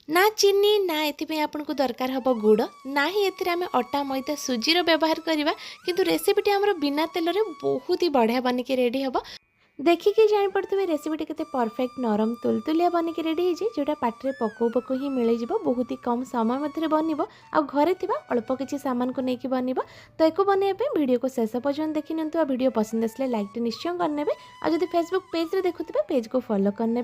ना चीनी ना एथि आपको दरकार हम गुड़ ना ही एमें अटा मैदा सुजीर व्यवहार करवा किंतु रेसिपीटी आमर बिना तेल बहुत ही बढ़िया बनिक रेडी हम देखिए जापे रेसिपीटी केते परफेक्ट नरम तुलतुलिया बनिक रेडी होती जोटा पाटे पकौ पकौ ही मिल बहुत ही कम समय मध्य बन आ घरे थिबा अल्प किसी सामान को लेकिन बन तो एक बनवाई वीडियो को शेष पर्यटन देखी नियंतु। वीडियो पसंद आसले लाइक निश्चय करने और जब फेसबुक पेज देखुए पेज को फॉलो करने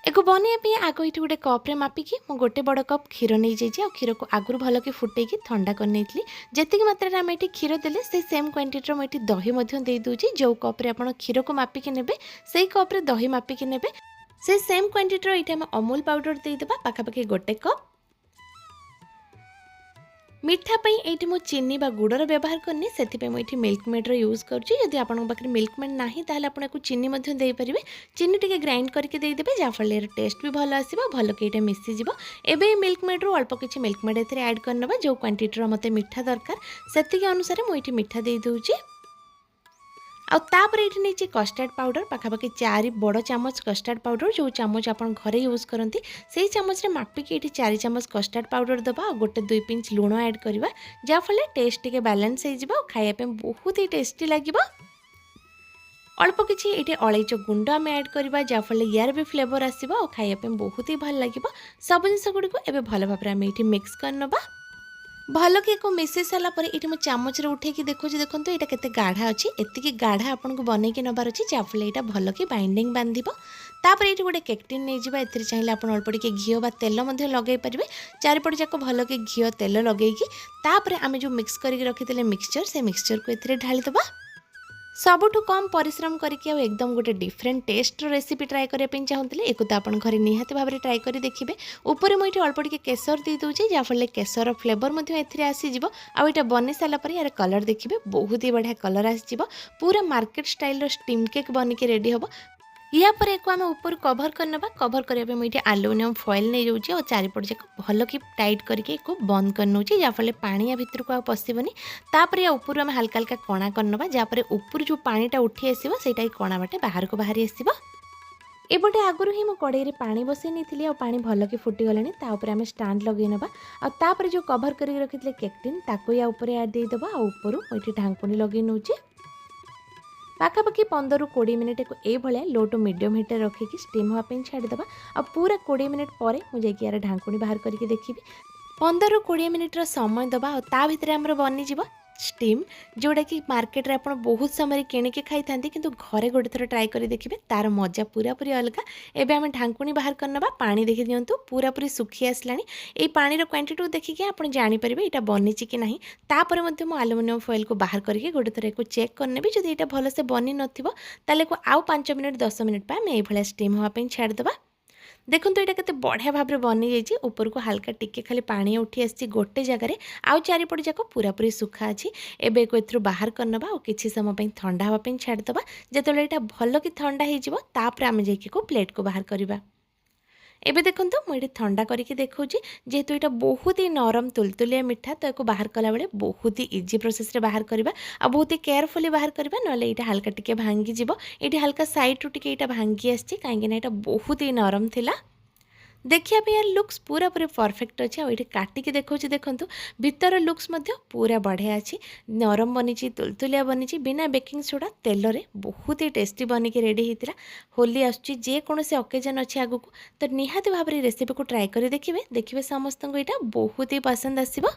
एक बनवाई आग ये गोटे कप्रे मापिकी मु गोटे बड़ कप क्षीर नहीं जाइए क्षीर को आगुरी भल कि फुटे ठंडा करनी जी मात्रा आम ये क्षीर देले से सेम क्वांटिटी मुझे दही दे दूची जो कप्रे आप क्षीर को मापिकी नेबे से कप्रे दही मापिकी नेबे से सेम क्वांटिटी ये आम अमूल पाउडर देदेबा पाखापाखि गोटे कप मिठा पई एठी मो चीनी बा गुड़र व्यवहार करनी से मुझे मिल्क मेड यूज करुँची आपन पाखे मिल्क मेड ना ताहले आपन को चीनी मध्य दे पारिबे चीनी टिके ग्राइंड करके देदेबे जहाँफल टेस्ट भी भल आसीबो भल के मिसीज एबे मिल्क मेड रू अल्प किछि मिल्क मेड एथरे ऐड करनबा जो क्वांटिटी मते मिठा दरकार सेतिके अनुसार मुझे मिठा दे दूची आउर ये नहीं कस्टर्ड पाउडर पाखापाखि 4 बड़ चामच कस्टर्ड पाउडर जो चामच आप घरे यूज करती से चामच मापिकी ये 4 चामच कस्टर्ड पाउडर दबा गोटे 2 पिंच लुण ऐड करवा जहाँफल टेस्ट टे बैलेंस हो खायापे बहुत ही टेस्टी लगे अल्प किसी ये अलैच गुंड आम ऐड करवा जहाँफल यार भी फ्लेवर आसो और खायापे बहुत ही भल लगे सब जिन गुड़िक एवं भल भाव में ये मिक्स करनबा भल कि मिसई सारापर ये मुझे चामच उठे देखो देखो यहाँ के गाढ़ा अच्छी एति गाढ़ा आपको बनईक नबार अच्छी जहाँफल यहाँ भल कि बाइंडिंग बांधिब तापर ये गोटे केक्टिन नहीं जावा ए चाहिए आप अल्प टे घी बा तेल लगे पारे चारिपट जाक भल कि घी तेल लगेगी आम जो मिक्स करके रखी मिक्सचर से मिक्सचर को ए ढालीदबा सबुठु कम परिश्रम करके एकदम गोटे डिफरेंट टेस्ट रेसिपी ट्राए करने चाहूँगी एक तो आप घर निहाती भाव में ट्राए कर देखिए ऊपर मुझे अल्प टे केसर दे दूसरी जहाँफल केसर फ्लेवर आसीज आईटा बन सारापर यार कलर देखिए बहुत ही बढ़िया कलर आसीज पूरा market style steam cake Banik ready हम या पर एक आम ऊपर कभर करनबा कभर करने मुझे एल्युमिनियम फॉइल नहीं जाऊँगी और चारिपट जाक भल कि टाइट करके बंद कर नौची जहाँफल पानी या भितर को पशिबनी तापर या ऊपर आम हल्का हल्का कणा करनबा जहाँपर ऊपर जो पानीटा उठी आसो से कणा बाटे बाहर को बाहरी आसो एपटे आगुरी ही मो कड़े पानी बसई नहीं पानी भल कि फुटीगलानी आम स्टाण्ड लगे नवा आपर जो कभर करके रखी केक्टिन ताको या ऊपर ऐड देदेबा ऊपर मुझे ढांकुणी लगे नौची पाखापाखि 15 ରୁ 20 मिनिट को ये लो टू मीडियम हिटर रखिकी स्टीम होगापी छाड़ीदबा आ पूरा 20 मिनिट पर मुझे यार ढांकुणी बाहर करके देखी 15 ରୁ 20 मिनिट्र समय दबा आ भितर आमर बनीज स्टीम जोड़ा कि मार्केट रे आपण बहुत समय किणिकी खाई था किंतु घरे गोटे थर ट्राए कर देखिए तार मजा पूरा पूरी अलग एवं आम ढांकुणी बाहर करनबा पानी देखी दिंतु पूरा पूरी सुखी आसला ये पानी क्वांटिटी देखिए आप जानीपर यहाँ बनीची कि ना तापर एल्युमिनियम फॉइल को बाहर करके गोटे थर एक चेक करने जब यहाँ भलसे बनी नाले आउ 5 मिनिट 10 मिनिट पर आम ये स्टीम होगापी छाड़ीदबा देखो तो यहाँ के बढ़िया भाव में बनी जाइए ऊपर को हल्का टिके खाली पानी उठी आसी गोटे जगार आउ चारिपट जाक पूरा पूरी सुखा अच्छी एवं को बाहर करनबा और किसी समय ठंडा होगापी छाड़ीदबा जो यहाँ भल कि ठंडा होपर आम जाइए प्लेट को बाहर करवा एबे देखो मुझे ठंडा करके देखा जेहेतु यहाँ बहुत ही नरम तुलतुलिया मिठा तो या बाहर कला बेले बहुत ही इजी प्रोसेस रे बाहर करवा आ बहुत ही केयरफुली बाहर करवा ना यहाँ हल्का टिके भांगी ये हल्का साइड रू टिके भांगी आसी कहीं बहुत ही नरम थिला देखिए यार लुक्स पूरा पूरी परफेक्ट अच्छे और ये काटिकी देखा देखो भितर लुक्स पूरा बढ़िया अच्छी नरम बनी तुलतुलिया बनी बिना बेकिंग सोडा तेल रे बहुत ही टेस्टी बनिक रेडी होता होली आसोसी ओकेजन अच्छी आगक तो निहाती भाव में रेसिपी को ट्राए कर देखिए समस्त को यहाँ बहुत ही पसंद आसो।